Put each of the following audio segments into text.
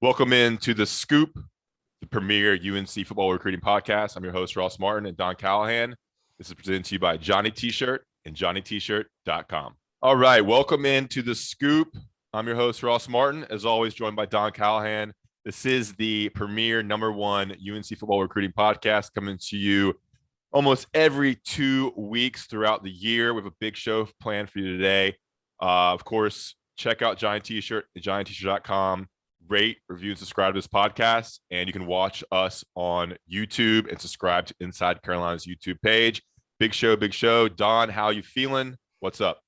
Welcome into the Scoop, the premier UNC football recruiting podcast. I'm your host, Ross Martin, and Don Callahan. This is presented to you by Johnny T-Shirt and JohnnyT-Shirt.com. All right, welcome into the Scoop. I'm your host, Ross Martin, as always, joined by Don Callahan. This is the premier #1 UNC football recruiting podcast coming to you almost every 2 weeks throughout the year. We have a big show planned for you today. Of course, check out Johnny T-Shirt at JohnnyT-Shirt.com. Rate, review, and subscribe to this podcast. And you can watch us on YouTube and subscribe to Inside Carolina's YouTube page. Big show, big show. Don, how you feeling? What's up?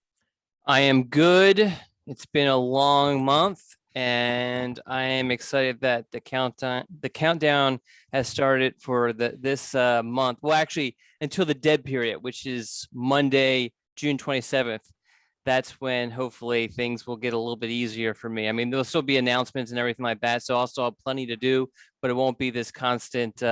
I am good. It's been a long month, and I am excited that the countdown has started for this month. Well, actually, until the dead period, which is Monday, June 27th. That's when hopefully things will get a little bit easier for me. I mean, there'll still be announcements and everything like that, so I'll still have plenty to do, but it won't be this constant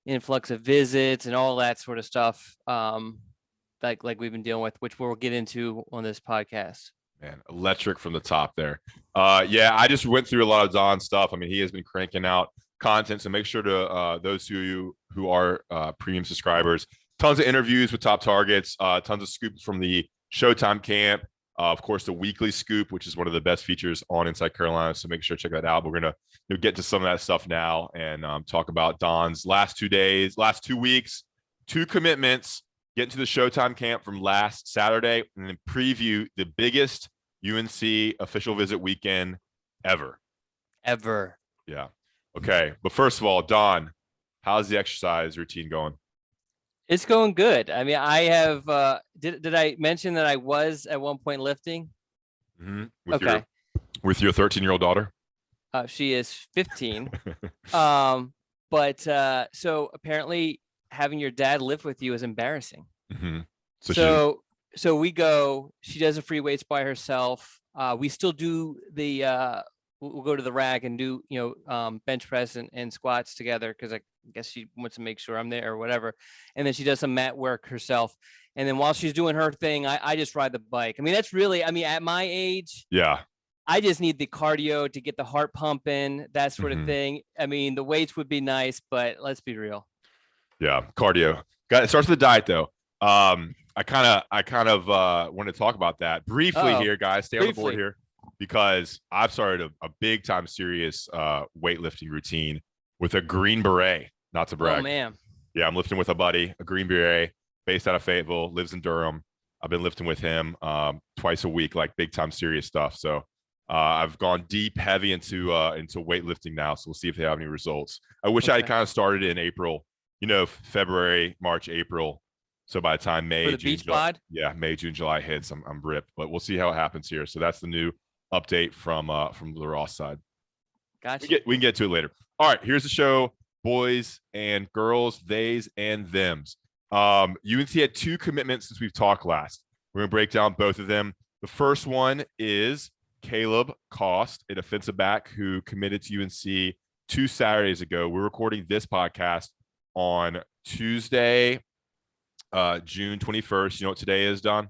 influx of visits and all that sort of stuff like we've been dealing with, which we'll get into on this podcast. Man, electric from the top there. Yeah, I just went through a lot of Don's stuff. I mean, he has been cranking out content, so make sure to those of you who are premium subscribers, tons of interviews with top targets, tons of scoops from the Showtime Camp, of course, the weekly scoop, which is one of the best features on Inside Carolina. So make sure to check that out. But we're going to get to some of that stuff now and talk about Don's last 2 weeks, 2 commitments, get into the Showtime Camp from last Saturday, and then preview the biggest UNC official visit weekend ever. Yeah. Okay. But first of all, Don, how's the exercise routine going? It's going good. I mean, I have, did I mention that I was at one point lifting? Mm-hmm. With your 13-year-old daughter? She is 15. But so apparently having your dad lift with you is embarrassing. Mm-hmm. So we go, she does the free weights by herself. We still do we'll go to the rack and do, bench press and squats together, because I guess she wants to make sure I'm there or whatever. And then she does some mat work herself. And then while she's doing her thing, I just ride the bike. I mean, that's really, at my age, yeah, I just need the cardio to get the heart pumping, that sort of thing. I mean, the weights would be nice, but let's be real. Yeah, cardio. It starts with the diet, though. I kind of want to talk about that briefly here, guys. Stay on the board here, because I've started a big time serious weightlifting routine with a Green Beret. Not to brag. Oh, man. Yeah, I'm lifting with a buddy, a Green Beret, based out of Fayetteville, lives in Durham. I've been lifting with him twice a week, like big time serious stuff. So I've gone deep, heavy into weightlifting now. So we'll see if they have any results. I wish I had kind of started in April, February, March, April. So by the time May, June, July hits, I'm ripped. But we'll see how it happens here. So that's the new update from the Ross side. Gotcha. We can get to it later. All right, here's the show. Boys and girls, theys and thems. UNC had 2 commitments since we've talked last. We're going to break down both of them. The first one is Kaleb Cost, a defensive back who committed to UNC 2 Saturdays ago. We're recording this podcast on Tuesday, June 21st. You know what today is, Don?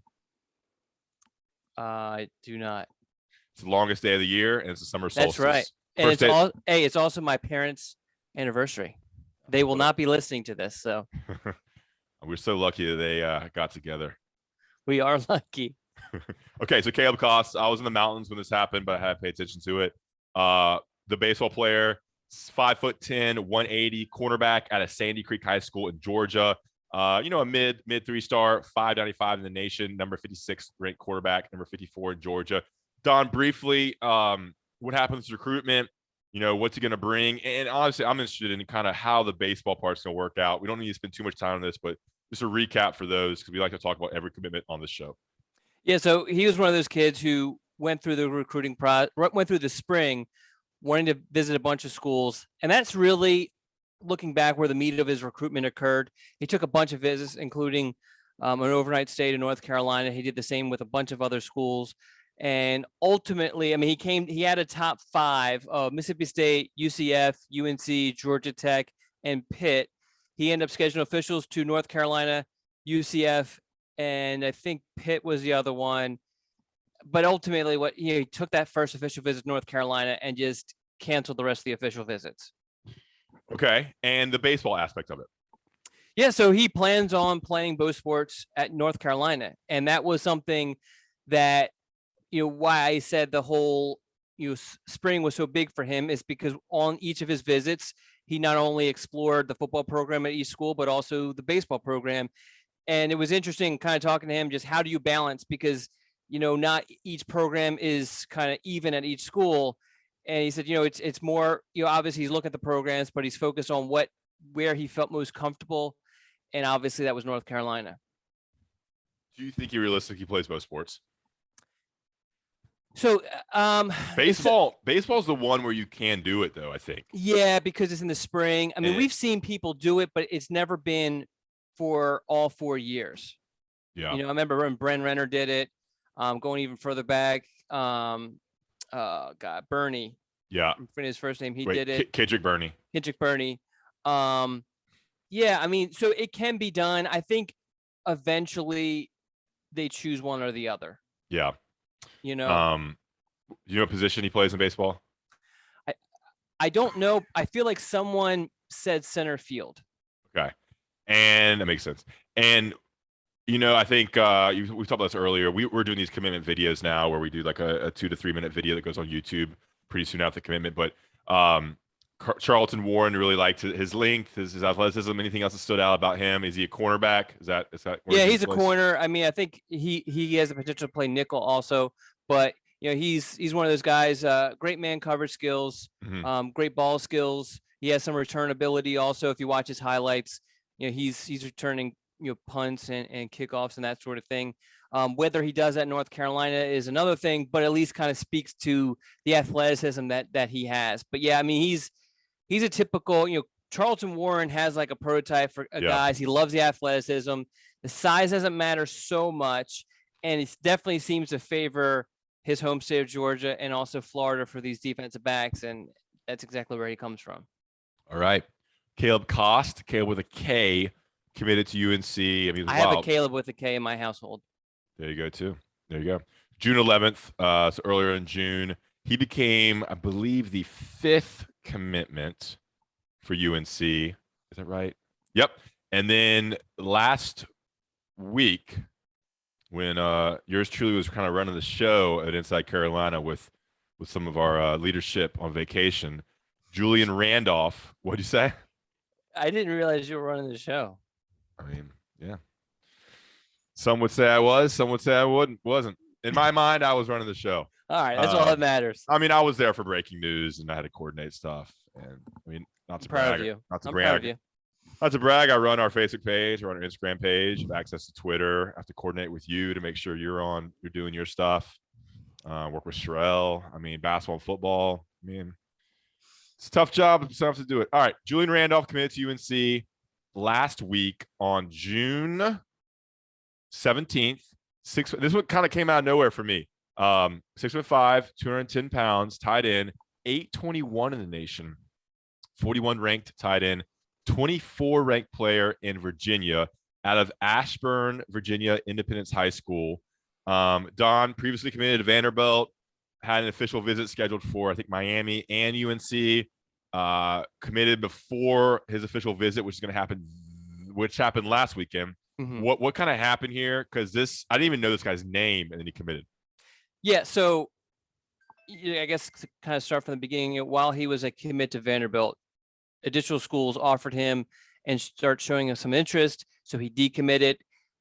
I do not. It's the longest day of the year, and it's the summer solstice. That's right. And it's also my parents' anniversary. They will not be listening to this, so we're so lucky that they got together. We are lucky. Okay, so Kaleb Cost, I was in the mountains when this happened, but I had to pay attention to it. The baseball player, 5'10", 180, cornerback out of Sandy Creek High School in Georgia. A mid 3-star, 595 in the nation, number 56 ranked quarterback, number 54 in Georgia. Don, briefly, what happens with recruitment? What's he going to bring? And honestly, I'm interested in kind of how the baseball part's going to work out. We don't need to spend too much time on this, but just a recap for those, because we like to talk about every commitment on this show. Yeah, so he was one of those kids who went through the recruiting went through the spring, wanting to visit a bunch of schools. And that's really, looking back, where the meat of his recruitment occurred. He took a bunch of visits, including an overnight stay to North Carolina. He did the same with a bunch of other schools. And ultimately, he had a top 5 of Mississippi State, UCF, UNC, Georgia Tech, and Pitt. He ended up scheduling officials to North Carolina, UCF, and I think Pitt was the other one. But ultimately, he took that first official visit to North Carolina and just canceled the rest of the official visits. Okay. And the baseball aspect of it. Yeah, so he plans on playing both sports at North Carolina. And that was something that, why I said the whole, spring was so big for him is because on each of his visits, he not only explored the football program at each school, but also the baseball program. And it was interesting kind of talking to him, just how do you balance? Because, not each program is kind of even at each school. And he said, it's more, obviously he's looking at the programs, but he's focused on where he felt most comfortable. And obviously that was North Carolina. Do you think he realistically plays both sports? So baseball is the one where you can do it, though, I think. Yeah, because it's in the spring. I mean, we've seen people do it, but it's never been for all 4 years. Yeah. I remember when Bren Renner did it, going even further back. Bernie. Yeah. I'm forgetting his first name. He did it. Kendrick Bernie. Yeah, I mean, so it can be done. I think eventually they choose one or the other. Yeah. Do you know what position he plays in baseball? I don't know. I feel like someone said center field. Okay. And that makes sense. And, I think we talked about this earlier. We're doing these commitment videos now where we do like a 2 to 3 minute video that goes on YouTube pretty soon after the commitment. But Charlton Warren really liked his length, his athleticism. Anything else that stood out about him? Is he a cornerback? Is that yeah, he's a corner. I mean, I think he has the potential to play nickel also, but he's one of those guys, great man coverage skills, great ball skills. He has some return ability also. If you watch his highlights, he's returning punts and kickoffs and that sort of thing. Whether he does that in North Carolina is another thing, but at least kind of speaks to the athleticism that he has. But yeah, I mean, he's a typical, Charlton Warren has like a prototype for guys. He loves the athleticism. The size doesn't matter so much. And it definitely seems to favor his home state of Georgia and also Florida for these defensive backs. And that's exactly where he comes from. All right. Caleb Cost, Caleb with a K, committed to UNC. I mean, I have a Caleb with a K in my household. There you go, too. There you go. June 11th, so earlier in June, he became, I believe, the 5th commitment for UNC. Is that right? Yep. And then last week, when yours truly was kind of running the show at Inside Carolina with some of our leadership on vacation, Julien Randolph, what'd you say? I didn't realize you were running the show. I mean, yeah. Some would say I was. Some would say I wasn't. In my mind, I was running the show. All right, that's all that matters. I mean, I was there for breaking news, and I had to coordinate stuff. And I mean, not to brag. Not to brag. Not to brag. I run our Facebook page, I run our Instagram page, have access to Twitter. I have to coordinate with you to make sure you're doing your stuff. Work with Sherelle. I mean, basketball and football. I mean, it's a tough job, but still have to do it. All right, Julien Randolph committed to UNC last week on June 17th. This one kind of came out of nowhere for me. 6'5", 210 pounds, tight end, 821 in the nation, 41 ranked tight end, 24 ranked player in Virginia out of Ashburn, Virginia Independence High School. Don previously committed to Vanderbilt, had an official visit scheduled for, I think, Miami and UNC. Committed before his official visit, which happened last weekend. Mm-hmm. What kind of happened here? Because I didn't even know this guy's name, and then he committed. Yeah, so I guess to kind of start from the beginning, while he was a commit to Vanderbilt, additional schools offered him and start showing him some interest. So he decommitted.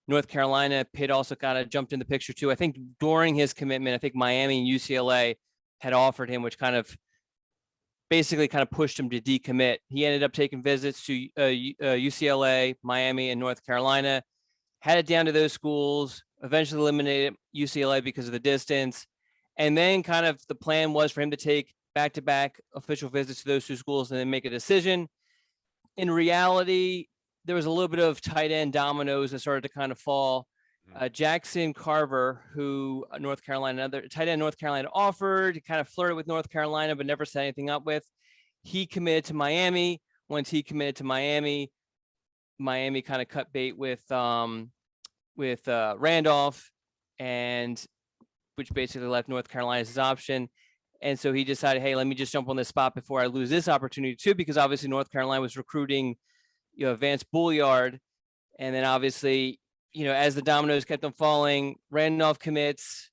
North Carolina, Pitt also kind of jumped in the picture too. I think during his commitment, I think Miami and UCLA had offered him, which kind of basically kind of pushed him to decommit. He ended up taking visits to UCLA, Miami, and North Carolina, had it down to those schools, eventually eliminated UCLA because of the distance. And then kind of the plan was for him to take back-to-back official visits to those two schools and then make a decision. In reality, there was a little bit of tight end dominoes that started to kind of fall. Jackson Carver, who another tight end North Carolina offered, kind of flirted with North Carolina, but never set anything up with. He committed to Miami. Once he committed to Miami, Miami kind of cut bait with Randolph, and which basically left North Carolina as his option. And so he decided, hey, let me just jump on this spot before I lose this opportunity too, because obviously North Carolina was recruiting, Vance Bulliard. And then obviously, as the dominoes kept on falling, Randolph commits,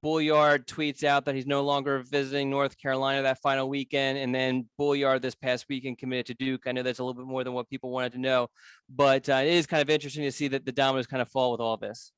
Bulliard tweets out that he's no longer visiting North Carolina that final weekend. And then Bulliard this past weekend committed to Duke. I know that's a little bit more than what people wanted to know, but it is kind of interesting to see that the dominoes kind of fall with all this.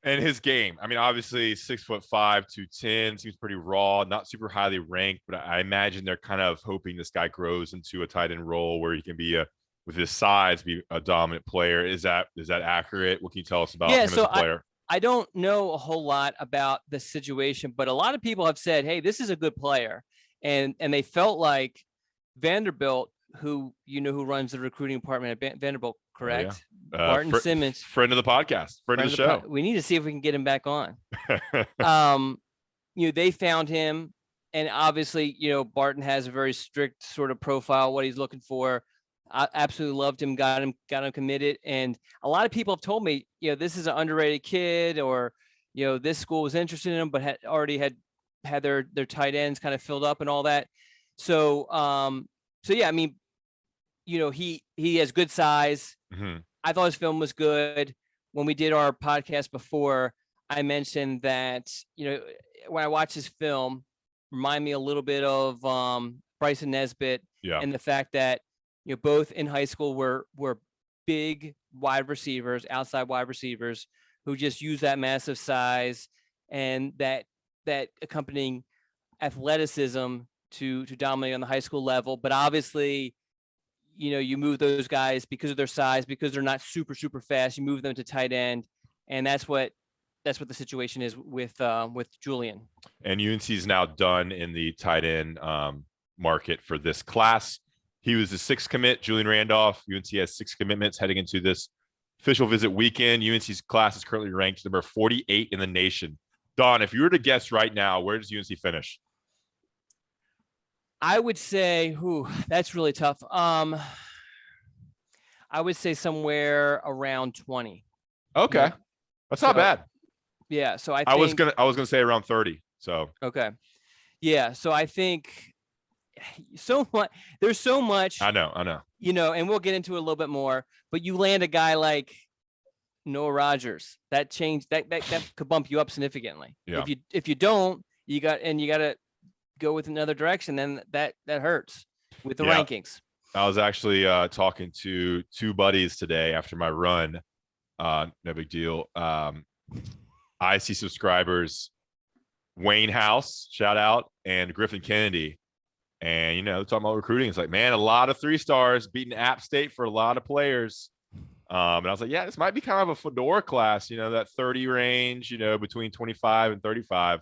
And his game, I mean, obviously 6'5", 210, seems pretty raw, not super highly ranked, but I imagine they're kind of hoping this guy grows into a tight end role where he can be with his size, be a dominant player. Is that accurate? What can you tell us about him as a player? I don't know a whole lot about the situation, but a lot of people have said, hey, this is a good player. And they felt like Vanderbilt, who runs the recruiting department at Vanderbilt, correct? Oh, yeah. Barton Simmons. Friend of the podcast, friend of the show. We need to see if we can get him back on. They found him. And obviously, Barton has a very strict sort of profile, what he's looking for. I absolutely loved him, got him committed. And a lot of people have told me, this is an underrated kid, or, this school was interested in him, but had already had their tight ends kind of filled up and all that. So yeah, I mean, he has good size. Mm-hmm. I thought his film was good. When we did our podcast before, I mentioned that, when I watched his film, remind me a little bit of Bryson Nesbitt, and the fact that, both in high school were big wide receivers, outside wide receivers, who just use that massive size and that accompanying athleticism to dominate on the high school level. But obviously, you move those guys because of their size, because they're not super, super fast. You move them to tight end, and that's what the situation is with Julien. And UNC is now done in the tight end market for this class. He was the sixth commit, Julien Randolph. UNC has 6 commitments heading into this official visit weekend. UNC's class is currently ranked number 48 in the nation. Don, if you were to guess right now, where does UNC finish? I would say, that's really tough. I would say somewhere around 20. Okay, yeah. That's not bad. Yeah, so I was gonna say around 30. So okay, yeah. So I think there's so much. I know. And we'll get into it a little bit more. But you land a guy like Noah Rogers, that could bump you up significantly. Yeah. If you don't, you got to go with another direction. Then that hurts with the rankings. I was actually talking to 2 buddies today after my run. No big deal. IC subscribers, Wayne House, shout out, and Griffin Kennedy. And, they're talking about recruiting. It's like, man, a lot of 3-stars beating App State for a lot of players. And I was like, yeah, this might be kind of a fedora class, that 30 range, between 25 and 35.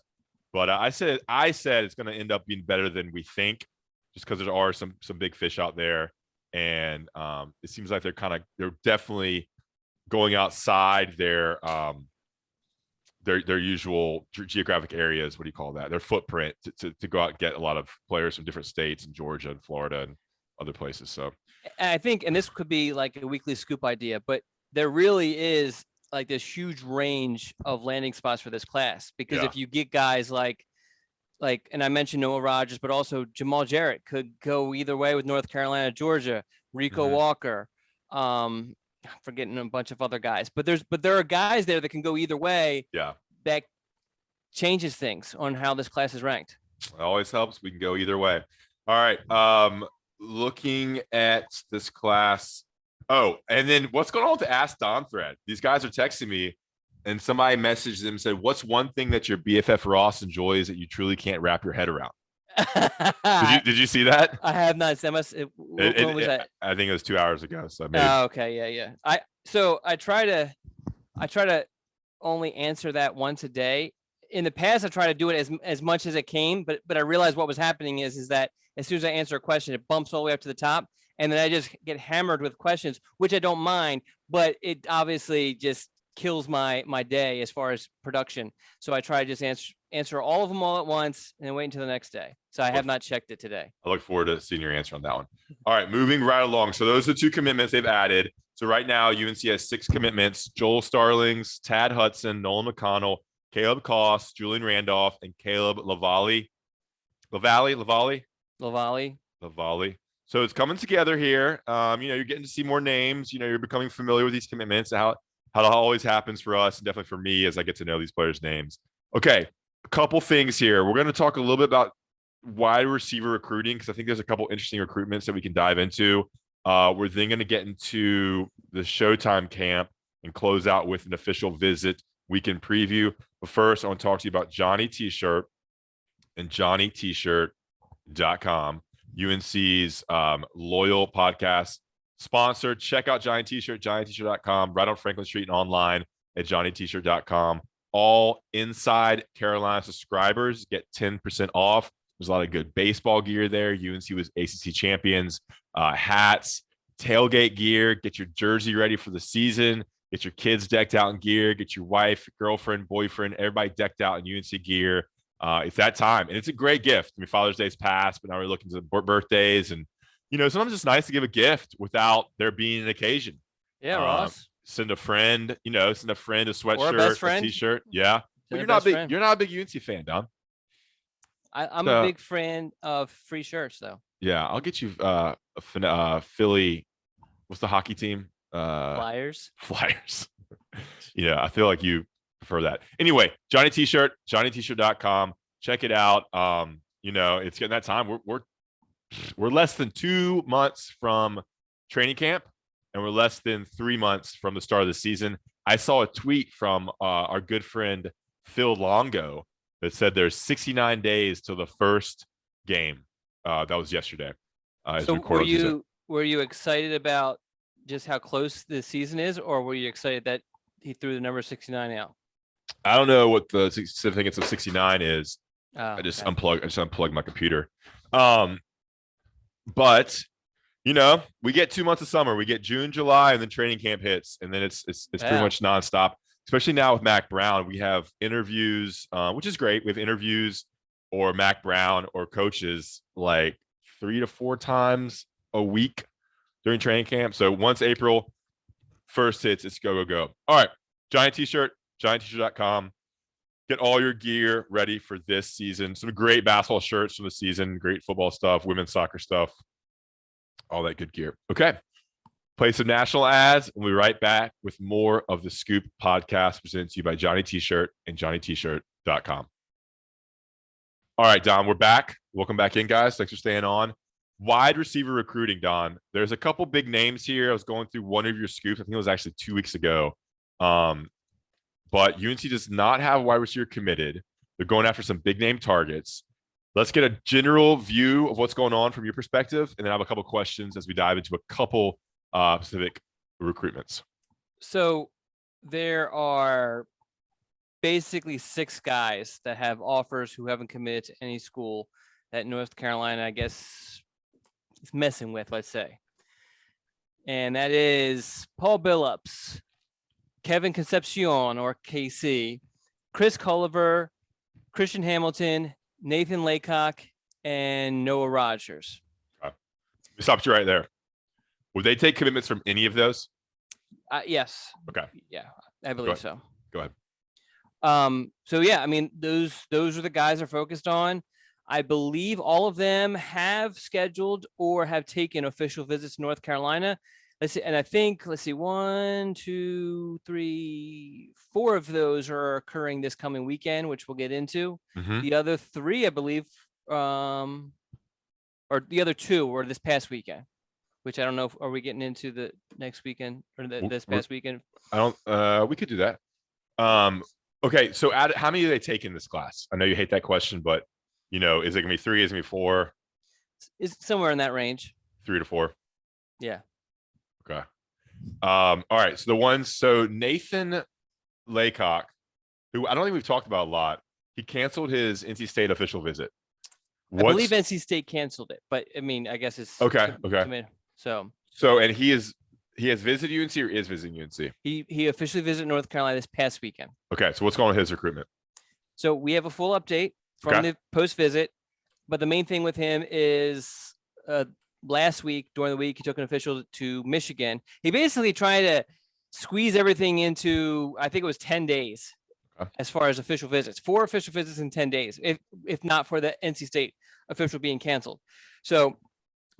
But I said it's going to end up being better than we think, just because there are some big fish out there. And it seems like they're definitely going outside their usual geographic areas. What do you call that? Their footprint to go out and get a lot of players from different states in Georgia and Florida and other places. So I think, and this could be like a weekly scoop idea, but there really is like this huge range of landing spots for this class, because if you get guys like, and I mentioned Noah Rogers, but also Jamal Jarrett could go either way with North Carolina, Georgia, Rico Walker, I'm forgetting a bunch of other guys, but there are guys there that can go either way. Yeah. That changes things on how this class is ranked. It always helps. We can go either way. All right. Looking at this class. Oh, and then what's going on with the Ask Don thread? These guys are texting me, and somebody messaged them and said, what's one thing that your BFF Ross enjoys that you truly can't wrap your head around? Did you see that? I have not. When was that? I think it was 2 hours ago. So maybe. Oh, okay, yeah. I try to only answer that once a day. In the past, I try to do it as much as it came, but I realized what was happening is that as soon as I answer a question, it bumps all the way up to the top, and then I just get hammered with questions, which I don't mind, but it obviously just kills my day as far as production. So I try to just answer all of them all at once and then wait until the next day. So I have not checked it today. I look forward to seeing your answer on that one. All right, moving right along. So those are 2 commitments they've added. So right now, UNC has 6 commitments: Joel Starlings, Tad Hudson, Nolan McConnell, Caleb Koss, Julien Randolph, and Caleb Lavallee. So it's coming together here. You're getting to see more names. You're becoming familiar with these commitments. How it always happens for us, and definitely for me as I get to know these players' names. Okay, a couple things here. We're going to talk a little bit about wide receiver recruiting because I think there's a couple interesting recruitments that we can dive into. We're then going to get into the Showtime Camp and close out with an official visit weekend preview. But first, I want to talk to you about Johnny T-Shirt and JohnnyT-Shirt.com, UNC's loyal podcast sponsor. Check out Johnny T-Shirt, JohnnyT-Shirt.com, right on Franklin Street and online at JohnnyT-Shirt.com. All Inside Carolina subscribers get 10% off. There's a lot of good baseball gear there. UNC was ACC champions, hats, tailgate gear. Get your jersey ready for the season. Get your kids decked out in gear. Get your wife, girlfriend, boyfriend, everybody decked out in UNC gear. It's that time, and it's a great gift. I mean, Father's Day's passed, but now we're looking to birthdays, and sometimes it's nice to give a gift without there being an occasion. Yeah, Ross. Send a friend, send a sweatshirt, or a best friend. a t-shirt. Yeah, but you're not a big UNC fan, Don. I'm a big fan of free shirts, though. Yeah, I'll get you Philly. What's the hockey team? Flyers. Yeah, I feel like you prefer that. Anyway, Johnny T-Shirt, JohnnyT-Shirt.com. Check it out. It's getting that time. We're less than 2 months from training camp, and we're less than 3 months from the start of the season. I saw a tweet from our good friend Phil Longo that said there's 69 days till the first game. That was yesterday. So were you excited about just how close the season is, or were you excited that he threw the number 69 out? I don't know what the significance of 69 is. I just unplugged my computer. But we get 2 months of summer. We get June, July, and then training camp hits, and then it's pretty much nonstop. Especially now with Mac Brown, we have interviews, which is great. We have interviews or Mac Brown or coaches like 3 to 4 times a week during training camp. So once April 1st hits, it's go. All right, Johnny T-Shirt, JohnnyT-Shirt.com. Get all your gear ready for this season. Some great basketball shirts from the season, great football stuff, women's soccer stuff, all that good gear. Okay. Play some national ads, and we'll be right back with more of the Scoop podcast presented to you by Johnny T-Shirt and JohnnyT-Shirt.com. All right, Don, we're back. Welcome back in, guys. Thanks for staying on. Wide receiver recruiting, Don. There's a couple big names here. I was going through one of your scoops. I think it was actually 2 weeks ago. But UNC does not have a wide receiver committed. They're going after some big name targets. Let's get a general view of what's going on from your perspective, and then I have a couple questions as we dive into a couple specific recruitments. So there are basically 6 guys that have offers who haven't committed to any school that North Carolina, I guess, is messing with, let's say. And that is Paul Billups, Kevin Concepcion, or KC, Chris Culliver, Christian Hamilton, Nathan Laycock, and Noah Rogers. Okay. We stopped you right there. Would they take commitments from any of those? Yes. Okay. Yeah, I believe so. Go ahead. So yeah, I mean, those are the guys they're focused on. I believe all of them have scheduled or have taken official visits to North Carolina. Let's see, and I think 1, 2, 3, 4 of those are occurring this coming weekend, which we'll get into. Mm-hmm. The other 3, I believe, or the other 2 were this past weekend, which I don't know. Are we getting into the next weekend or this past weekend? I don't. We could do that. Okay. So, how many do they take in this class? I know you hate that question, but is it gonna be 3? Is it gonna be 4? It's somewhere in that range. 3 to 4. Yeah. Okay. All right. So Nathan Laycock, who I don't think we've talked about a lot, he canceled his NC State official visit. I believe NC State canceled it, but I mean, I guess it's okay. So and he has visited UNC or is visiting UNC? He officially visited North Carolina this past weekend. Okay. So what's going on with his recruitment? So we have a full update from the post visit, but the main thing with him is last week, during the week, he took an official to Michigan. He basically tried to squeeze everything into, I think it was 10 days. as far as official visits. 4 official visits in 10 days, if not for the NC State official being canceled. So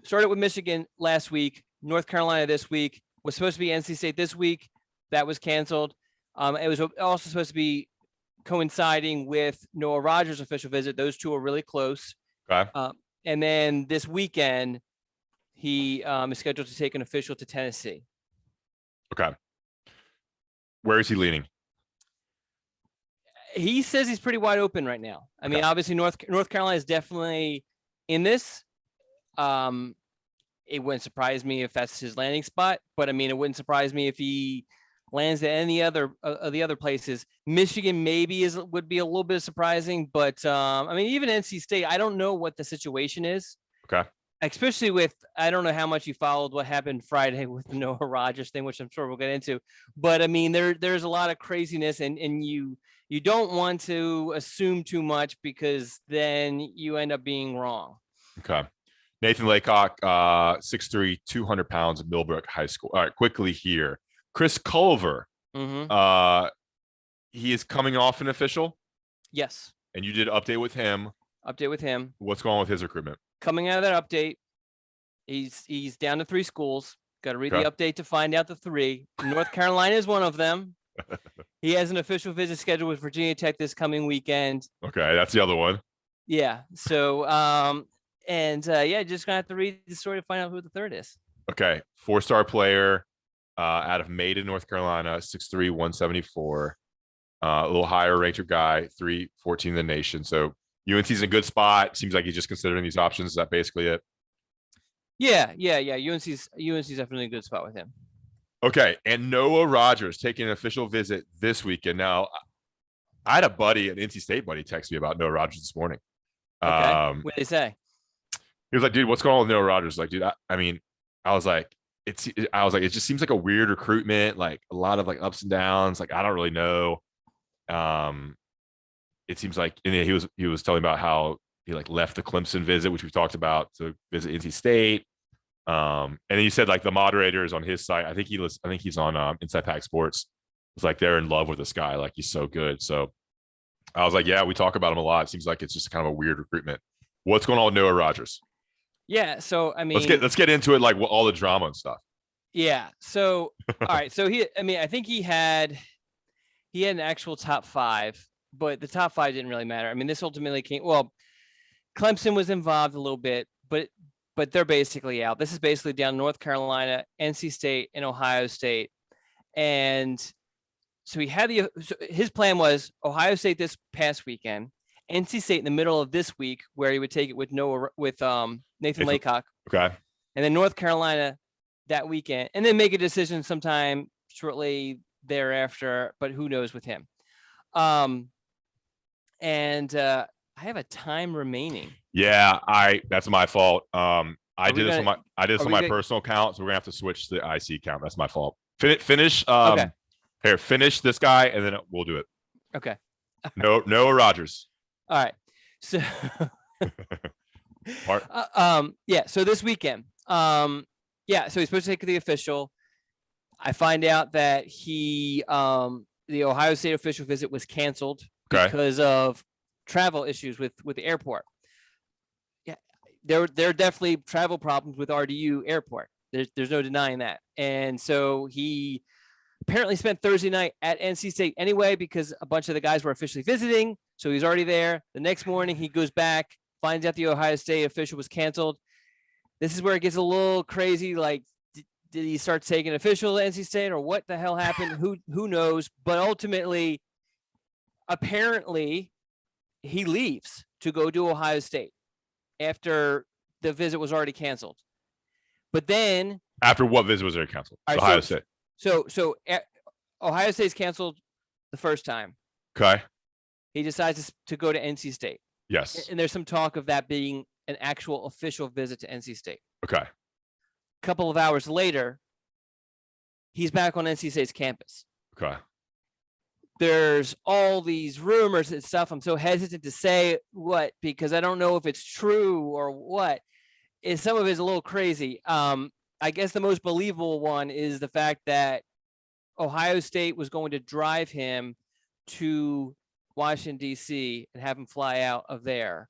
started with Michigan last week, North Carolina this week, was supposed to be NC State this week. That was canceled. It was also supposed to be coinciding with Noah Rogers' official visit. Those two are really close. Okay. And then this weekend, he is scheduled to take an official to Tennessee. Okay. Where is he leaning? He says he's pretty wide open right now. I mean, obviously North Carolina is definitely in this. It wouldn't surprise me if that's his landing spot, but I mean, it wouldn't surprise me if he lands at any other of the other places. Michigan maybe would be a little bit surprising, but I mean, even NC State, I don't know what the situation is. Okay. Especially with, I don't know how much you followed what happened Friday with the Noah Rogers thing, which I'm sure we'll get into. But I mean, there's a lot of craziness, and you don't want to assume too much because then you end up being wrong. Okay. Nathan Laycock, 6'3", 200 pounds at Millbrook High School. All right, quickly here. Chris Culver, he is coming off an official. Yes. And you did update with him. What's going on with his recruitment? Coming out of that update, he's down to 3 schools. Got to read the update to find out the 3. North Carolina is one of them. He has an official visit scheduled with Virginia Tech this coming weekend. Okay, that's the other one. Yeah. So, just gonna have to read the story to find out who the 3rd is. Okay, 4-star player out of Maiden, North Carolina, 6'3", 174. A little higher ranked guy, 314 in the nation. So UNC's in a good spot. Seems like he's just considering these options. Is that basically it? Yeah. UNC's definitely a good spot with him. Okay, and Noah Rogers taking an official visit this weekend. Now, I had a buddy, an NC State buddy, text me about Noah Rogers this morning. Okay. What did they say? He was like, "Dude, what's going on with Noah Rogers?" Like, dude, I was like, it just seems like a weird recruitment, like a lot of like ups and downs. Like, I don't really know. It seems like, and he was telling about how he like left the Clemson visit, which we've talked about, to visit NC State. And then he said like the moderator is on his site. I think he's on Inside Pack Sports. It's like they're in love with this guy. Like, he's so good. So I was like, yeah, we talk about him a lot. It seems like it's just kind of a weird recruitment. What's going on with Noah Rogers? Yeah. So, I mean, let's get into it. Like all the drama and stuff. Yeah. So, all right. So I think he had an actual top 5, but the top 5 didn't really matter. I mean, this ultimately Clemson was involved a little bit, but they're basically out. This is basically down North Carolina, NC State, and Ohio State. And so his plan was Ohio State this past weekend, NC State in the middle of this week, where he would take it with Nathan Laycock. Okay. And then North Carolina that weekend, and then make a decision sometime shortly thereafter, but who knows with him. I have a time remaining. Yeah, that's my fault. I did this on my personal account, so we're gonna have to switch to the IC account. That's my fault. Finish. Okay. Here, finish this guy, and then we'll do it. Okay. Noah Rogers. All right. So, So this weekend, so he's supposed to take the official. I find out that the Ohio State official visit was canceled because of travel issues with the airport. Yeah, there are definitely travel problems with RDU airport. There's no denying that. And so he apparently spent Thursday night at NC State anyway, because a bunch of the guys were officially visiting. So he's already there. The next morning he goes back, finds out the Ohio State official was canceled. This is where it gets a little crazy. Like, did he start taking official at NC State, or what the hell happened? Who knows? But ultimately, apparently, he leaves to go to Ohio State after the visit was already canceled. But then, after what visit was already canceled? Ohio State. So Ohio State's canceled the first time. Okay. He decides to go to NC State. Yes. And there's some talk of that being an actual official visit to NC State. Okay. A couple of hours later, he's back on NC State's campus. Okay. There's all these rumors and stuff. I'm so hesitant to say what, because I don't know if it's true or what. Some of it's a little crazy. I guess the most believable one is the fact that Ohio State was going to drive him to Washington, D.C. and have him fly out of there.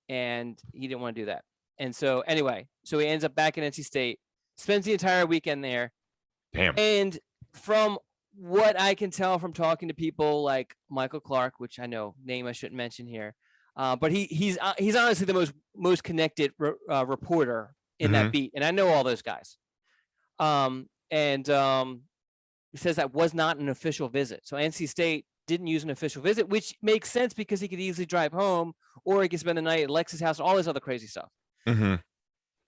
And he didn't want to do that. And so anyway, so he ends up back in NC State, spends the entire weekend there. Damn. And from what I can tell from talking to people like Michael Clark, which I know name I shouldn't mention here, but he's honestly the most connected reporter in that beat, and I know all those guys. He says that was not an official visit, so NC State didn't use an official visit, which makes sense because he could easily drive home, or he could spend the night at Lex's house, all this other crazy stuff. Mm-hmm.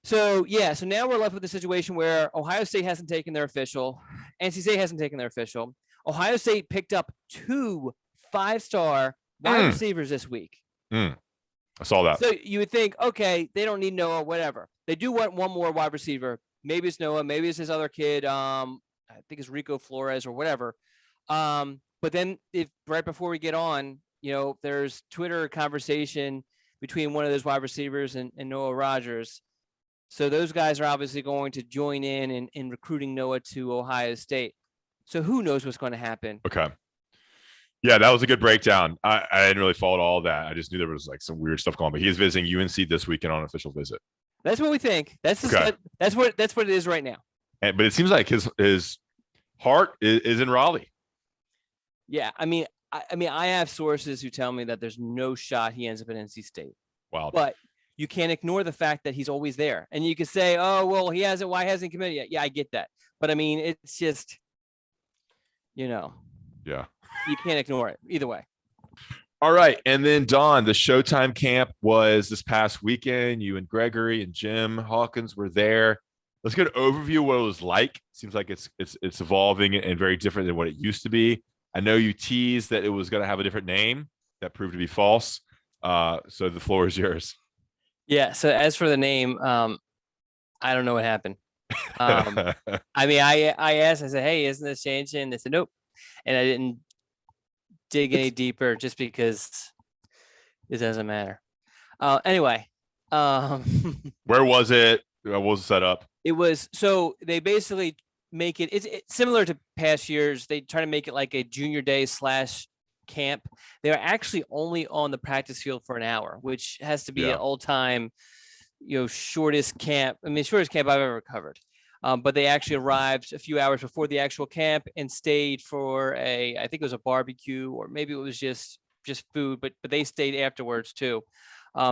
So now we're left with a situation where Ohio State hasn't taken their official, NC State hasn't taken their official. Ohio State picked up 2 5-star wide receivers this week. I saw that. So you would think, okay, they don't need Noah, whatever. They do want one more wide receiver. Maybe it's Noah, maybe it's this other kid. I think it's Rico Flores or whatever. But then if right before we get on, there's Twitter conversation between one of those wide receivers and Noah Rogers. So those guys are obviously going to join in recruiting Noah to Ohio State. So who knows what's going to happen? Okay. Yeah, that was a good breakdown. I didn't really follow all that. I just knew there was like some weird stuff going on. But he is visiting UNC this weekend on an official visit. That's what we think. That's what it is right now. But it seems like his heart is in Raleigh. Yeah, I mean, I have sources who tell me that there's no shot he ends up at NC State. Wow. But you can't ignore the fact that he's always there. And you could say, oh, well, he hasn't. Why hasn't he committed yet? Yeah, I get that. But I mean, it's just, Yeah. You can't ignore it either way. All right. And then Don, the Showtime Camp was this past weekend. You and Gregory and Jim Hawkins were there. Let's get an overview of what it was like. Seems like it's evolving and very different than what it used to be. I know you teased that it was going to have a different name. That proved to be false. So the floor is yours. Yeah. So as for the name, I don't know what happened. I mean, I asked, I said, hey, isn't this changing? They said, nope. And I didn't dig any deeper just because it doesn't matter. Anyway. Where was it? What was the setup? It was, so they basically make it's similar to past years. They try to make it like a junior day / camp. They're actually only on the practice field for an hour, which has to be an all-time, shortest camp. I mean, shortest camp I've ever covered. But they actually arrived a few hours before the actual camp and stayed for I think it was a barbecue, or maybe it was just food, but they stayed afterwards too.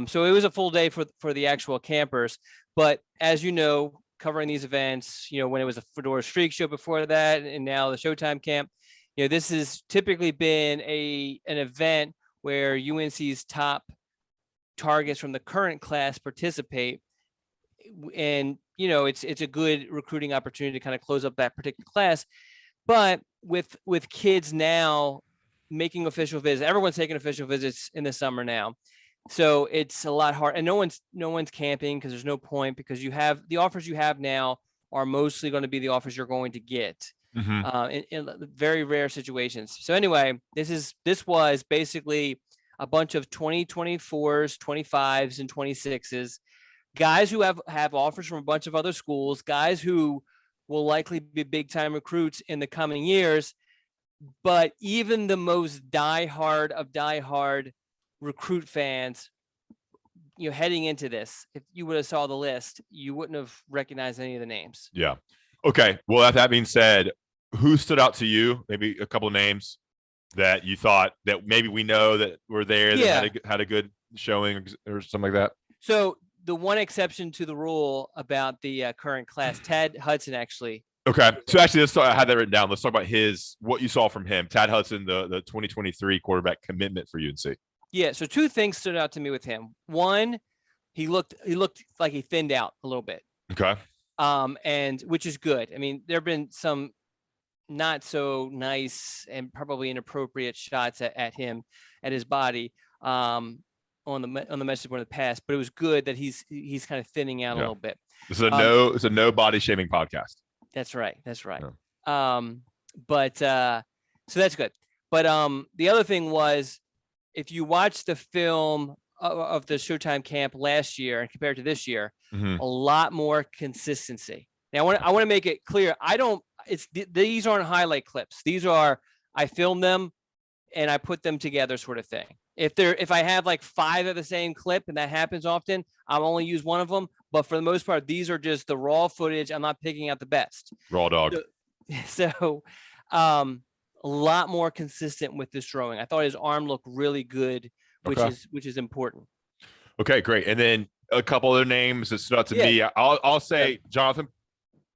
So it was a full day for the actual campers. But as you know, covering these events, when it was a Fedora Streak show before that, and now the Showtime Camp, this has typically been an event where UNC's top targets from the current class participate. And, it's a good recruiting opportunity to kind of close up that particular class. But with kids now making official visits, everyone's taking official visits in the summer now. So it's a lot hard, and no one's camping because there's no point, because you have the offers you have now are mostly going to be the offers you're going to get in very rare situations. So anyway, this was basically a bunch of 2024s, 25s, and 26s, guys who have offers from a bunch of other schools, guys who will likely be big time recruits in the coming years. But even the most diehard recruit fans, heading into this, if you would have saw the list, you wouldn't have recognized any of the names. Yeah. Okay. Well, that being said, who stood out to you? Maybe a couple of names that you thought that maybe we know that were there, that had a good showing or something like that. So the one exception to the rule about the current class, Tad Hudson, actually. Okay. So actually, I had that written down. Let's talk about what you saw from him. Tad Hudson, the 2023 quarterback commitment for UNC. Yeah. So 2 things stood out to me with him. One, he looked like he thinned out a little bit. Okay. And which is good. I mean, there have been some not so nice and probably inappropriate shots at him, at his body, on the message board in the past, but it was good that he's kind of thinning out a little bit. It's a no body shaming podcast. That's right. Yeah. But so that's good. But the other thing was, if you watch the film of the Showtime Camp last year and compared to this year, a lot more consistency. Now, I want to make it clear. These aren't highlight clips. These are, I filmed them and I put them together, sort of thing. If I have like 5 of the same clip, and that happens often, I'll only use one of them. But for the most part, these are just the raw footage. I'm not picking out the best. Raw dog. So a lot more consistent with this throwing. I thought his arm looked really good, which is important. Okay, great. And then a couple other names that stood out to me. I'll say Jonathan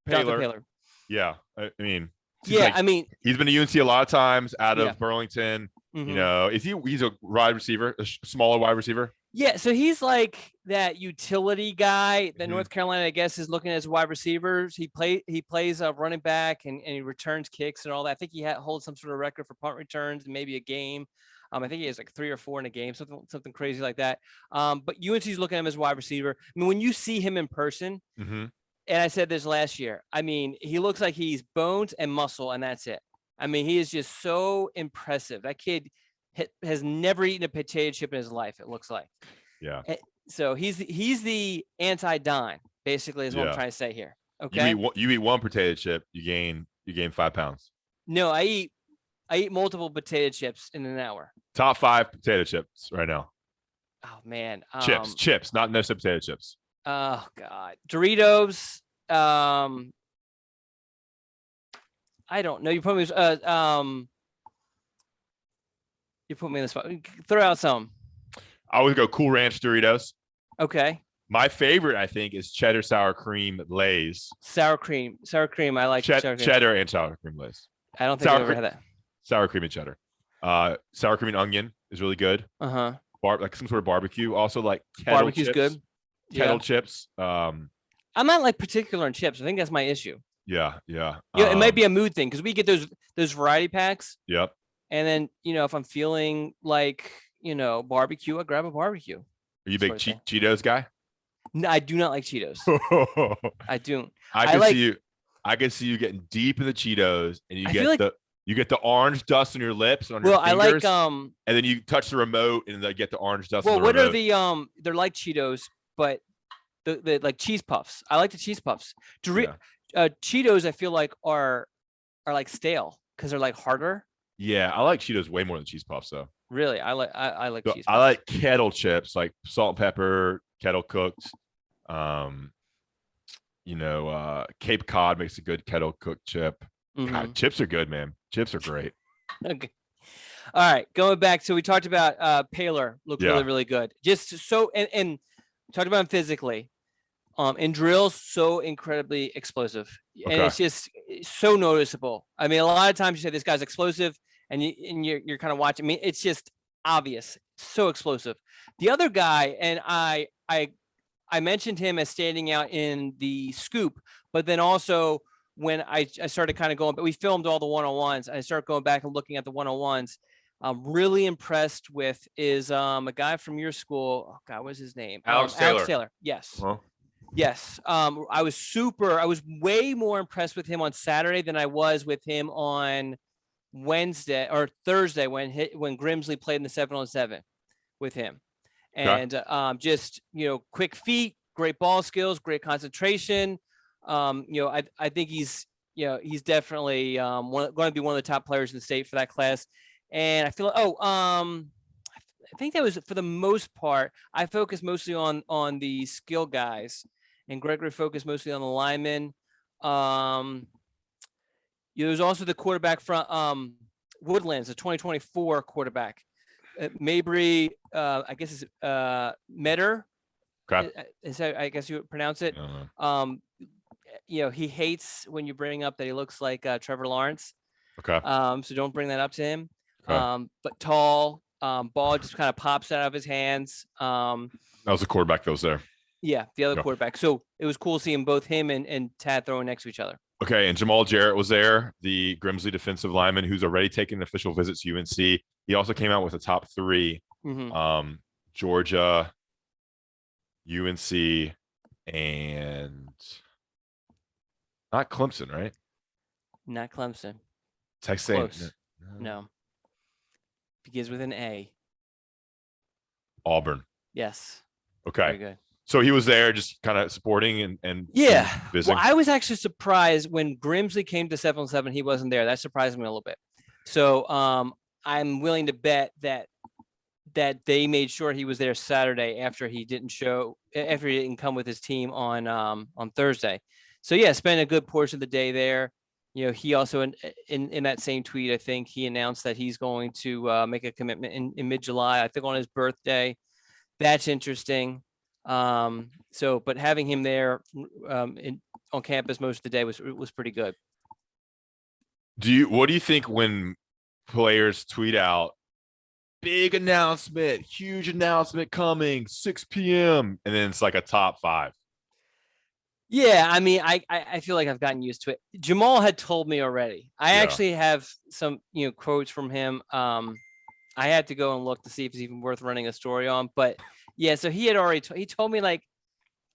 Paylor. Yeah, I mean, he's been to UNC a lot of times out of Burlington. Mm-hmm. You know, he's a wide receiver, a smaller wide receiver? Yeah, so he's like that utility guy that North Carolina, I guess, is looking at as wide receivers. He plays a running back and he returns kicks and all that. I think he holds some sort of record for punt returns and maybe a game. I think he has like 3 or 4 in a game, something crazy like that. But UNC's looking at him as wide receiver. I mean, when you see him in person, and I said this last year, I mean, he looks like he's bones and muscle, and that's it. I mean, he is just so impressive. That kid has never eaten a potato chip in his life, it looks like. Yeah. So he's the anti-Dime, basically, is what I'm trying to say here. Okay. You eat one potato chip, you gain 5 pounds. No, I eat multiple potato chips in an hour. Top 5 potato chips right now. Oh man. Chips, not no potato chips. Oh God. Doritos. I don't know. You put me in the spot. Throw out some. I would go Cool Ranch Doritos. Okay. My favorite, I think, is cheddar sour cream Lay's. Sour cream. I like sour cream. Cheddar and sour cream Lay's. I don't think I've ever had that. Sour cream and cheddar. Sour cream and onion is really good. Like some sort of barbecue. Also like kettle barbecue's chips. Good. Kettle chips. I'm not like particular in chips. I think that's my issue. Yeah. It might be a mood thing because we get those variety packs. Yep. And then, if I'm feeling like, barbecue, I grab a barbecue. Are you a big Cheetos guy? No, I do not like Cheetos. I don't. I can see you getting deep in the Cheetos, and you get the orange dust on your lips on your fingers. And then you touch the remote, and they get the orange dust. Well, what are the they're like Cheetos, but the like cheese puffs. I like the cheese puffs. Cheetos, I feel like are like stale because they're like harder. Yeah, I like Cheetos way more than cheese puffs, though. Really, I like cheese puffs. I like kettle chips, like salt and pepper, kettle cooked. Cape Cod makes a good kettle cooked chip. God, chips are good, man. Chips are great. Okay. All right, going back. So we talked about Paylor looked really, really good. Just so and talked about him physically. In drills, so incredibly explosive, and it's just so noticeable. I mean, a lot of times you say this guy's explosive, and you're kind of watching. I mean, it's just obvious, so explosive. The other guy, and I mentioned him as standing out in the scoop, but then also when I started kind of going, but we filmed all the one-on-ones. I started going back and looking at the one-on-ones. I'm really impressed with is a guy from your school. Oh God, what's his name? Alex Taylor. Yes. Yes. I was way more impressed with him on Saturday than I was with him on Wednesday or Thursday when Grimsley played in the 7-on-7 with him. And just, quick feet, great ball skills, great concentration. I think he's definitely going to be one of the top players in the state for that class. And I feel I think that was for the most part. I focused mostly on the skill guys, and Gregory focused mostly on the linemen. There's also the quarterback from Woodlands, the 2024 quarterback. Mabry, I guess is Metter. Is that, I guess you would pronounce it. He hates when you bring up that he looks like Trevor Lawrence. Okay. So don't bring that up to him. Okay. But tall, ball just kind of pops out of his hands. That was the quarterback that was there. Yeah, the other quarterback. So it was cool seeing both him and Tad throwing next to each other. Okay, and Jamal Jarrett was there, the Grimsley defensive lineman who's already taken an official visit to UNC. He also came out with a top 3. Georgia, UNC, and not Clemson, right? Not Clemson. Texas. Close. No. Begins with an A. Auburn. Yes. Okay. Very good. So he was there just kind of supporting and visiting. Well, I was actually surprised when Grimsley came to 7-on-7, he wasn't there. That surprised me a little bit. So I'm willing to bet that they made sure he was there Saturday after he didn't come with his team on Thursday. So yeah, spent a good portion of the day there. He also in that same tweet, I think he announced that he's going to make a commitment in mid-July, I think on his birthday. That's interesting. But having him there on campus most of the day was pretty good. What do you think when players tweet out big announcement, huge announcement coming 6 p.m. and then it's like a top 5? Yeah, I mean, I feel like I've gotten used to it. Jamal had told me already. I actually have some quotes from him. I had to go and look to see if it's even worth running a story on. But yeah, so he had already he told me like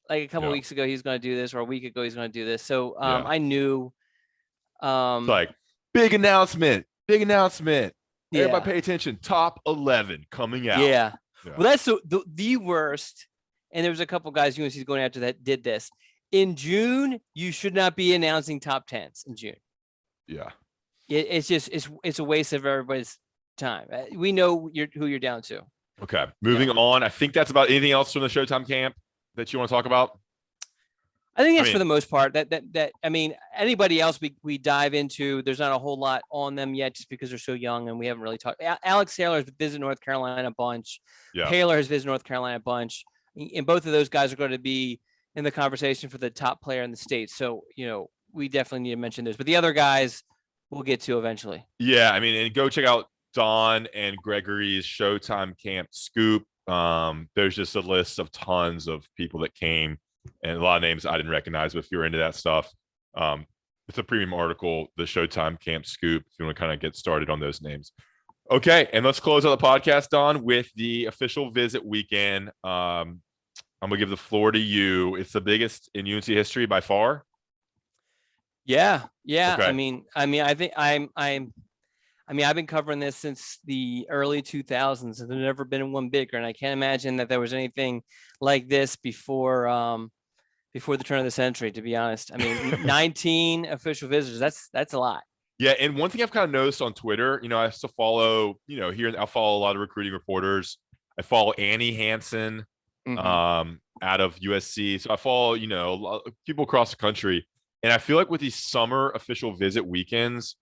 a couple weeks ago he's going to do this, or a week ago he's going to do this. So I knew. It's like big announcement. Everybody pay attention. Top 11 coming out. Yeah. Well, that's the worst. And there was a couple guys UNC's going after that did this. In June, you should not be announcing top 10s in June. Yeah. It's just it's a waste of everybody's time. We know who you're down to. Okay. Moving on. I think that's about anything else from the Showtime camp that you want to talk about? I think that's for the most part. That I mean, anybody else we dive into, there's not a whole lot on them yet, just because they're so young and we haven't really talked. Alex Taylor has visited North Carolina a bunch. Yeah. Taylor has visited North Carolina a bunch, and both of those guys are going to be in the conversation for the top player in the state. So we definitely need to mention those. But the other guys we'll get to eventually. Yeah, I mean, and go check out Don and Gregory's Showtime Camp Scoop. There's just a list of tons of people that came. And a lot of names I didn't recognize, but if you're into that stuff, it's a premium article, the Showtime Camp Scoop, if you want to kind of get started on those names. Okay, and let's close out the podcast, Don, with the official visit weekend. I'm going to give the floor to you. It's the biggest in UNC history by far. Yeah. Okay. I mean, I think I've been covering this since the early 2000s, and there's never been one bigger. And I can't imagine that there was anything like this before the turn of the century, to be honest. I mean, 19 official visitors, that's a lot. Yeah. And one thing I've kind of noticed on Twitter, I still follow, here I'll follow a lot of recruiting reporters. I follow Annie Hansen out of USC. So I follow, a lot of people across the country. And I feel like with these summer official visit weekends,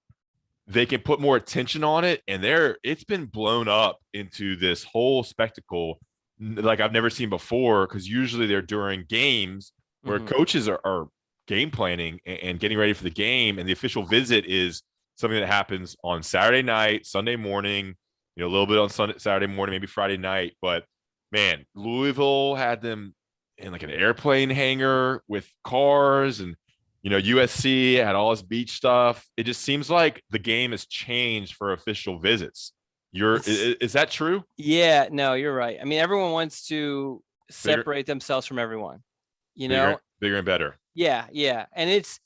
they can put more attention on it, and it's been blown up into this whole spectacle like I've never seen before, because usually they're during games where coaches are game planning and getting ready for the game, and the official visit is something that happens on Saturday night, Sunday morning, a little bit on Saturday morning, maybe Friday night. But man, Louisville had them in like an airplane hangar with cars, and USC had all this beach stuff. It just seems like the game has changed for official visits. Is that true? Yeah, no, you're right. I mean, everyone wants to separate themselves from everyone, bigger and better. Yeah. And it's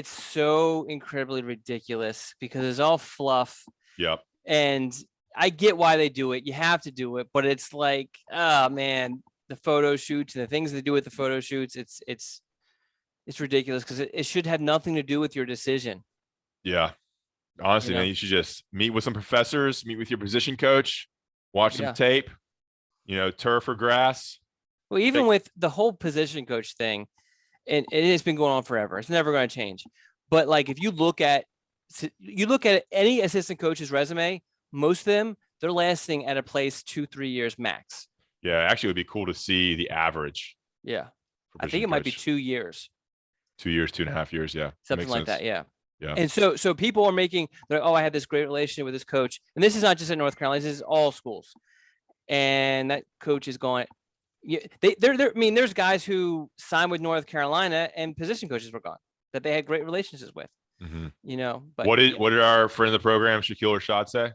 so incredibly ridiculous because it's all fluff. Yep. And I get why they do it. You have to do it, but it's like, oh man, the photo shoots and the things they do with the photo shoots, it's ridiculous because it should have nothing to do with your decision. Yeah. Honestly, man, you should just meet with some professors, meet with your position coach, watch some tape, turf or grass. Well, even with the whole position coach thing, and it has been going on forever. It's never going to change. But like, if you look at any assistant coach's resume, most of them, they're lasting at a place 2-3 years max. Yeah. Actually, it would be cool to see the average. Yeah. I think it might be 2 years. 2 years, 2.5 years. Yeah. Something like that. Yeah. Yeah. And so people are making, I had this great relationship with this coach. And this is not just in North Carolina, this is all schools. And that coach is going, I mean, there's guys who signed with North Carolina and position coaches were gone that they had great relationships with, but what did our friend of the program, Shaquille Rashad, say?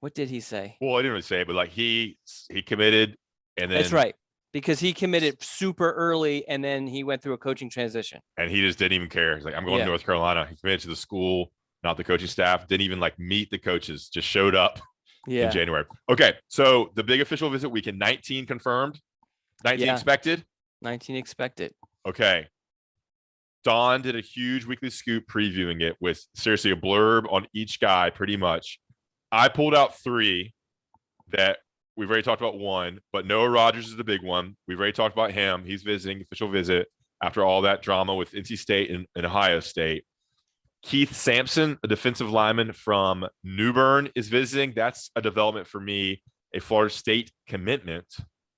What did he say? Well, I didn't really say it, but like he committed, and then that's right. Because he committed super early and then he went through a coaching transition. And he just didn't even care. He's like, I'm going to North Carolina. He committed to the school, not the coaching staff. Didn't even like meet the coaches, just showed up in January. Okay. So the big official visit weekend, 19 confirmed, 19 expected. 19 expected. Okay. Don did a huge weekly scoop previewing it with seriously a blurb on each guy, pretty much. I pulled out 3 that we've already talked about. One, but Noah Rogers is the big one. We've already talked about him. He's visiting, official visit after all that drama with NC State and Ohio State. Keith Sampson, a defensive lineman from New Bern, is visiting. That's a development for me, a Florida State commitment,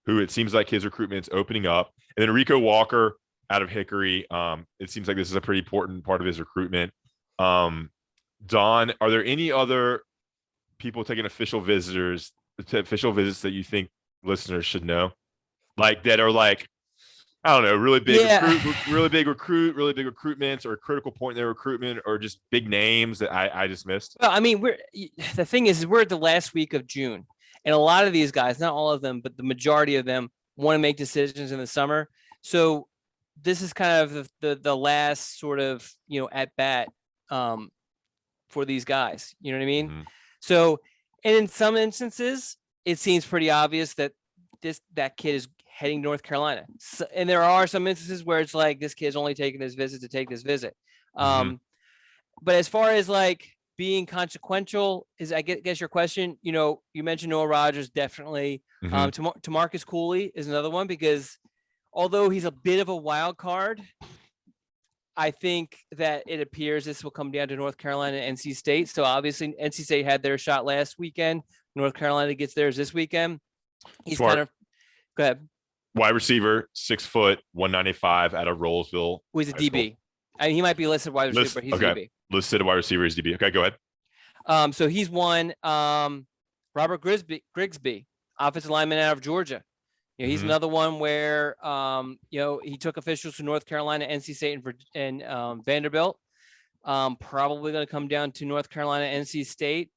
who it seems like his recruitment is opening up. And then Rico Walker out of Hickory. It seems like this is a pretty important part of his recruitment. Don, are there any other people taking official visits that you think listeners should know? Like that are like, I don't know, really big recruitments, or a critical point in their recruitment, or just big names that I just missed? Well, I mean, the thing is we're at the last week of June, and a lot of these guys, not all of them, but the majority of them want to make decisions in the summer. So this is kind of the last sort of, at bat for these guys. You know what I mean? Mm-hmm. So, and in some instances, it seems pretty obvious that that kid is heading North Carolina. So, and there are some instances where it's like this kid's only taking this visit to take this visit. But as far as like being consequential is, I guess your question, you mentioned Noah Rogers, definitely. Tamarcus Cooley is another one, because although he's a bit of a wild card, I think that it appears this will come down to North Carolina and NC State. So obviously NC State had their shot last weekend. North Carolina gets theirs this weekend. He's Smart. kind of, go ahead. Wide receiver, 6 foot, 195 out of Rollsville. Who is a DB. I mean, he might be listed wide receiver, but he's a DB. Listed wide receiver is DB. Okay, go ahead. So he's one. Robert Grigsby, offensive lineman out of Georgia. He's another one where, he took officials to North Carolina, NC State, and Vanderbilt. Probably going to come down to North Carolina, NC State.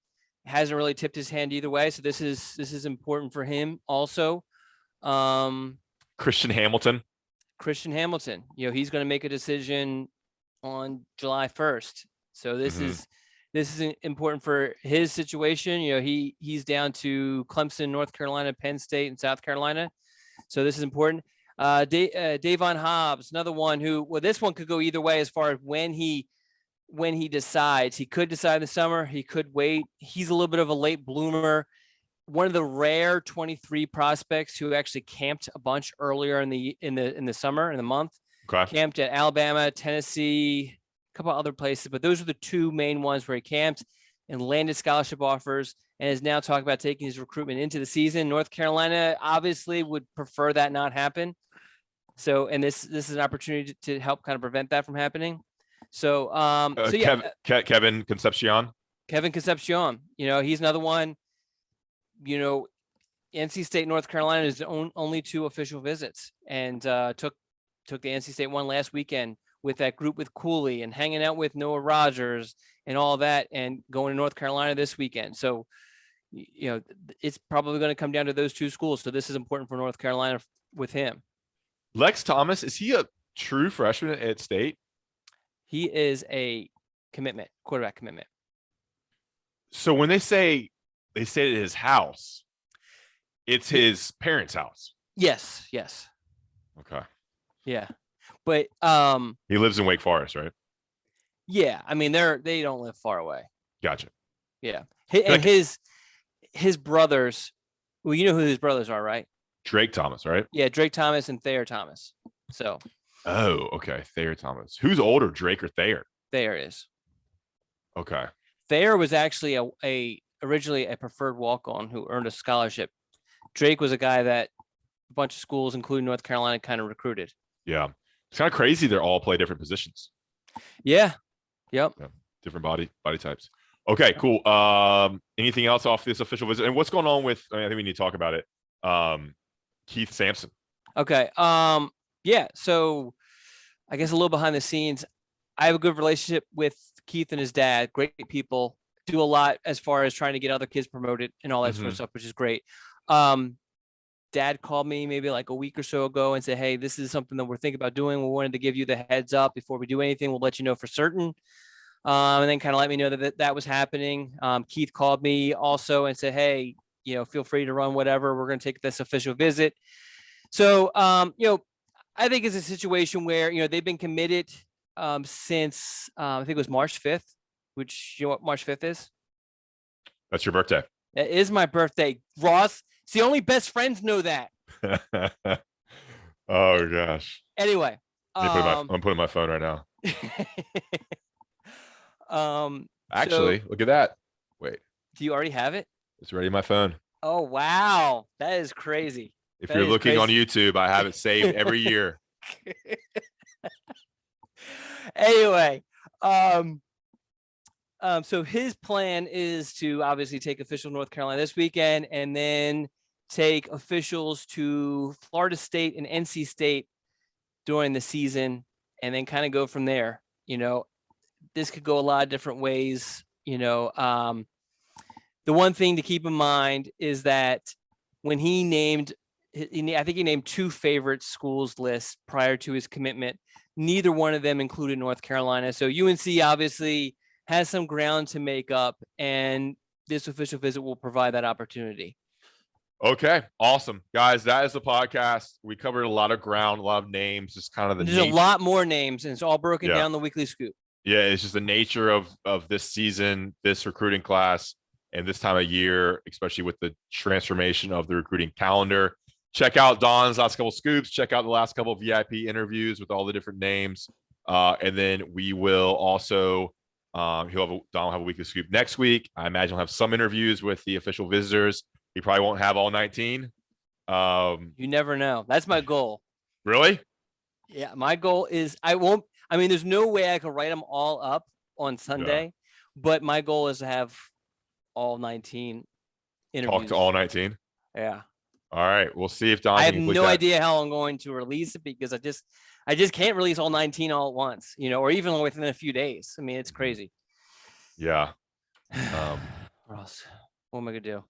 Hasn't really tipped his hand either way. So this is important for him also. Christian Hamilton. He's going to make a decision on July 1st. So this is important for his situation. He's down to Clemson, North Carolina, Penn State, and South Carolina. So this is important. Davon Hobbs, another one who, this one could go either way as far as when he decides. He could decide in the summer. He could wait. He's a little bit of a late bloomer. One of the rare 23 prospects who actually camped a bunch earlier in the summer, in the month. Okay. Camped at Alabama, Tennessee, a couple other places, but those are the 2 main ones where he camped and landed scholarship offers, and is now talking about taking his recruitment into the season. North Carolina obviously would prefer that not happen. So, and this is an opportunity to help kind of prevent that from happening. So, Kevin Concepcion. He's another one. NC State, North Carolina is the only 2 official visits, and took the NC State one last weekend with that group with Cooley and hanging out with Noah Rogers and all that, and going to North Carolina this weekend. So, it's probably going to come down to those 2 schools. So this is important for North Carolina with him. Lex Thomas, is he a true freshman at State? He is a quarterback commitment. So when they say at his house, it's his parents' house. Yes. Okay. Yeah. But he lives in Wake Forest, right? Yeah. I mean, they don't live far away. Gotcha. Yeah. And his brothers, well, you know who his brothers are, right? Drake Thomas, right? Yeah, Drake Thomas and Thayer Thomas. So. Oh, okay. Thayer Thomas. Who's older, Drake or Thayer? Thayer is. Okay. Thayer was actually originally a preferred walk-on who earned a scholarship. Drake was a guy that a bunch of schools, including North Carolina, kind of recruited. Yeah. It's kind of crazy. They all play different positions. Yeah. Yep. Yeah. Different body types. Okay, cool. Anything else off this official visit? And what's going on with, I think we need to talk about it. Keith Sampson. Okay. Yeah. So I guess a little behind the scenes, I have a good relationship with Keith and his dad. Great people. Do a lot as far as trying to get other kids promoted and all that sort of stuff, which is great. Dad called me maybe like a week or so ago and said, hey, this is something that we're thinking about doing. We wanted to give you the heads up before we do anything. We'll let you know for certain. And then kind of let me know that was happening. Keith called me also and said, hey, feel free to run whatever. We're going to take this official visit. So, I think it's a situation where, they've been committed since I think it was March 5th, which you know what March 5th is? That's your birthday. It is my birthday, Ross. It's the only best friends know that. Oh gosh. Anyway, I'm putting my phone right now. Actually, look at that. Wait, do you already have it? it's already in my phone. Oh wow, that is crazy. If That you're is looking on crazy. YouTube, I have it saved every year. Anyway, so his plan is to obviously take official North Carolina this weekend and then take officials to Florida State and NC State during the season and then kind of go from there. You know, this could go a lot of different ways. You know, the one thing to keep in mind is that when he named, I think he named 2 favorite schools lists prior to his commitment. Neither one of them included North Carolina. So UNC obviously has some ground to make up, and this official visit will provide that opportunity. Okay, awesome. Guys, that is the podcast. We covered a lot of ground, a lot of names, just kind of the There's a lot more names, and it's all broken down the weekly scoop. Yeah, it's just the nature of this season, this recruiting class, and this time of year, especially with the transformation of the recruiting calendar. Check out Don's last couple scoops. Check out the last couple of VIP interviews with all the different names. And then we will also Don will have a weekly scoop next week. I imagine he'll have some interviews with the official visitors. He probably won't have all 19. You never know. That's my goal. Really? Yeah, my goal is there's no way I could write them all up on Sunday, but my goal is to have all 19 interviews. Talk to all 19? Yeah. All right. We'll see if Don. I have no idea how I'm going to release it because I just can't release all 19 all at once, you know, or even within a few days. I mean, it's crazy. Yeah. Ross, what am I gonna do?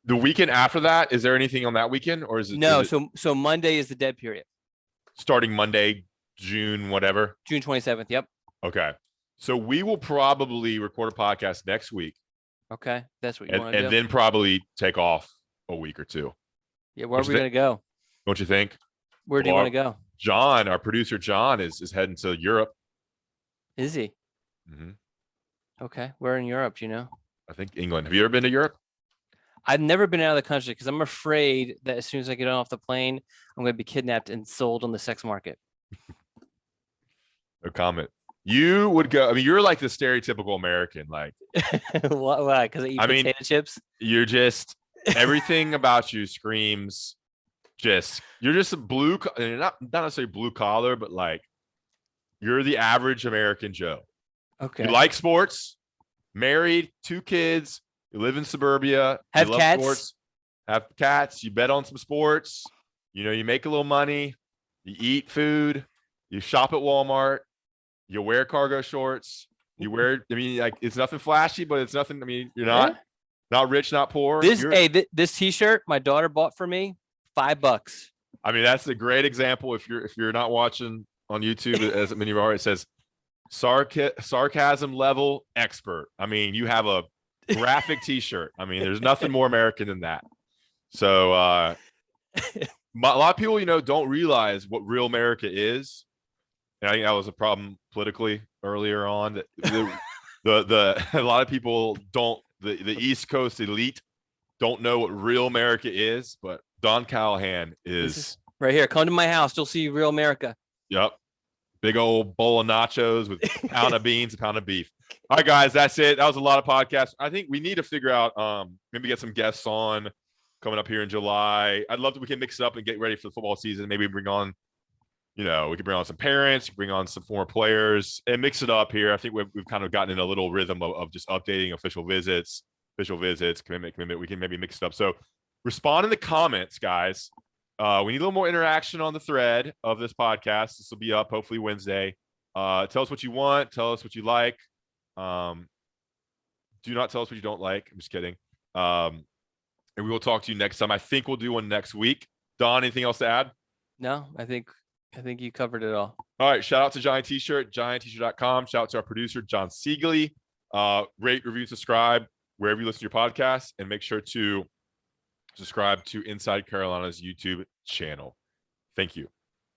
The weekend after that, is there anything on that weekend, or is it? No. So Monday is the dead period. Starting Monday, June whatever. June 27th. Yep. Okay. So we will probably record a podcast next week. Okay, that's what you want to do. And then probably take off a week or two. Yeah, where are we gonna go? Don't you think? Where do you want to go? John, our producer John, is heading to Europe. Is he? Mm-hmm. Okay, where in Europe? Do you know? I think England. Have you ever been to Europe? I've never been out of the country because I'm afraid that as soon as I get off the plane, I'm going to be kidnapped and sold on the sex market. No comment. You would go. I mean, you're like the stereotypical American. Like, why? Because I eat potato chips. You're just everything about you screams. You're just a blue. Not necessarily blue collar, but like you're the average American Joe. Okay. You like sports. Married, 2 kids. You live in suburbia. Have you love cats. Sports, have cats. You bet on some sports. You know, you make a little money. You eat food. You shop at Walmart. You wear cargo shorts. You wear. I mean, like it's nothing flashy, but it's nothing. I mean, you're not rich, not poor. This T-shirt my daughter bought for me, $5. I mean, that's a great example. If you're not watching on YouTube, as many of you already says, sarcasm level expert. I mean, you have a graphic T-shirt. I mean, there's nothing more American than that. So a lot of people, you know, don't realize what real America is. And I think that was a problem politically earlier on. The a lot of people don't. The East Coast elite don't know what real America is, but Don Callahan is right here. Come to my house. You'll see real America. Yep. Big old bowl of nachos with a pound of beans, a pound of beef. All right, guys, that's it. That was a lot of podcasts. I think we need to figure out, maybe get some guests on coming up here in July. I'd love to, we can mix it up and get ready for the football season. Maybe bring on, you know, we could bring on some parents, bring on some former players and mix it up here. I think we've kind of gotten in a little rhythm of just updating official visits, commitment. We can maybe mix it up. So respond in the comments, guys. We need a little more interaction on the thread of this podcast. This will be up hopefully Wednesday. Tell us what you want. Tell us what you like. Do not tell us what you don't like. I'm just kidding. And we will talk to you next time. I think we'll do one next week. Don, anything else to add? No, I think you covered it all. All right. Shout out to Giant T-Shirt, giantt-shirt.com. Shout out to our producer, John Siegley. Rate, review, subscribe wherever you listen to your podcast, and make sure to subscribe to Inside Carolina's YouTube channel. Thank you.